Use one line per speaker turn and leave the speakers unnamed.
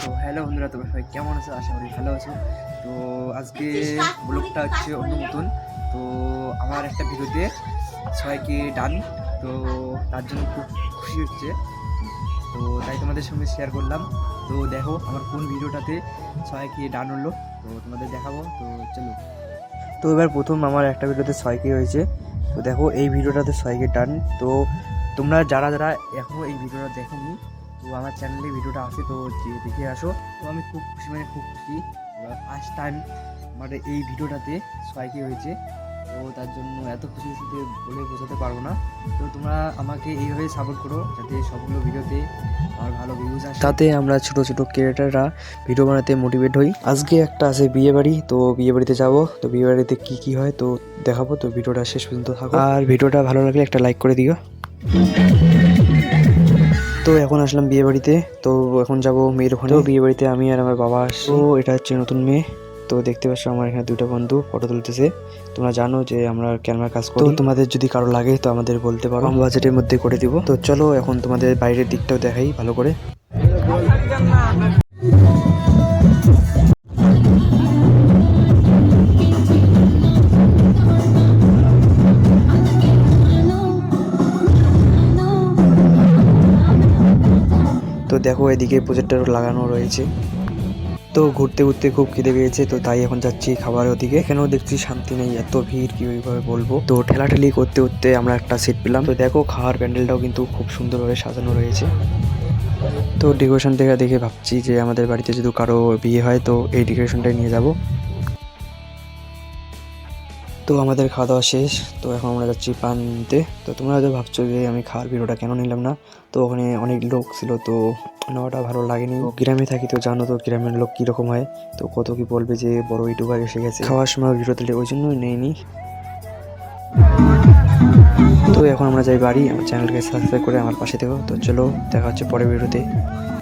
তো হ্যালো বন্ধুরা, তোমরা সবাই কেমন আছো? আশা করি ভালো আছো। তো আজকে ব্লগটা হচ্ছে অন্য মতন। তো আমার একটা ভিডিওতে সবাইকে ডান, তো তার জন্য খুব খুশি হচ্ছে। তো তাই তোমাদের সঙ্গে শেয়ার করলাম। তো দেখো আমার কোন ভিডিওটাতে সবাইকে ডান হলো, তো তোমাদের দেখাবো। তো চলো। তো এবার প্রথম আমার একটা ভিডিওতে 6K হয়েছে। তো দেখো এই ভিডিওটাতে 6K ডান। তো তোমরা যারা যারা এখনও এই ভিডিওটা দেখোনি, তো আমার চ্যানেলে ভিডিওটা আছে, তো দেখে আসো। তো আমি খুব খুশি, মানে খুব খুশি। ফার্স্ট টাইম মানে এই ভিডিওটাতে 6K হয়েছে। তো তার জন্য এত খুশি খুশিতে বলে বোঝাতে পারবো না। তো তোমরা আমাকে এইভাবে সাপোর্ট করো, যাতে সবগুলো ভিডিওতে আমার ভালো ভিউজ আসে, তাতে আমরা ছোট ছোট ক্রিয়েটাররা ভিডিও বানাতে মোটিভেট হই। আজকে একটা আছে বিয়ে বাড়ি, তো বিয়ে বাড়িতে যাবো। তো বিয়ে বাড়িতে কি কি হয় তো দেখাবো। তো ভিডিওটা শেষ পর্যন্ত থাকো, আর ভিডিওটা ভালো লাগলে একটা লাইক করে দিও। তো এখন আসলাম বিয়ে বাড়িতে। তো এখন যাব মেয়ের ওখানে। তো বিয়ে বাড়িতে আমি আর আমার বাবা আসছি। তো এটা হচ্ছে নতুন মেয়ে। তো দেখতে পাচ্ছ আমার এখানে দুটো বন্ধু ফটো তুলতেছে। তোমরা জানো যে আমরা ক্যামেরার কাজ করি। তো তোমাদের যদি কারো লাগে তো আমাদের বলতে পারো, কম বাজেটের মধ্যে করে দিব। তো চলো এখন তোমাদের বাইরের দিকটাও দেখাই ভালো করে। তো দেখো এদিকে প্রজেক্টরও লাগানো রয়েছে। তো ঘুরতে ঘুরতে খুব খিদে পেয়েছে, তো তাই এখন যাচ্ছি খাবারের ওদিকে। এখানেও দেখছি শান্তি নেই, এত ভিড় কিভাবে বলবো। তো ঠেলাঠেলি করতে করতে আমরা একটা সিট পেলাম। তো দেখো খাওয়ার প্যান্ডেলটাও কিন্তু খুব সুন্দরভাবে সাজানো রয়েছে। তো ডেকোরেশন দেখে দেখে ভাবছি যে আমাদের বাড়িতে যদি কারো বিয়ে হয় তো এই ডেকোরেশনটাই নিয়ে যাব। তো আমাদের খাওয়া দাওয়া শেষ। তো এখন আমরা যাচ্ছি পান নিতে। তো তোমরা হয়তো ভাবছো যে আমি খাওয়ার ভিডিওটা কেন নিলাম না। তো ওখানে অনেক লোক ছিল, তো নেওয়াটা ভালো লাগেনি। গ্রামে থাকি তো জানো তো গ্রামের লোক কীরকম হয়। তো কত কি বলবে যে বড় ইউটিউবার এসে গেছে, খাওয়ার সময় ভিডিও তুলে, ওই জন্যই নেইনি। তো এখন আমরা যাই বাড়ি। আমার চ্যানেলকে সাবস্ক্রাইব করে আমার পাশে থেকো। তো চলো দেখা হচ্ছে পরের ভিডিওতে।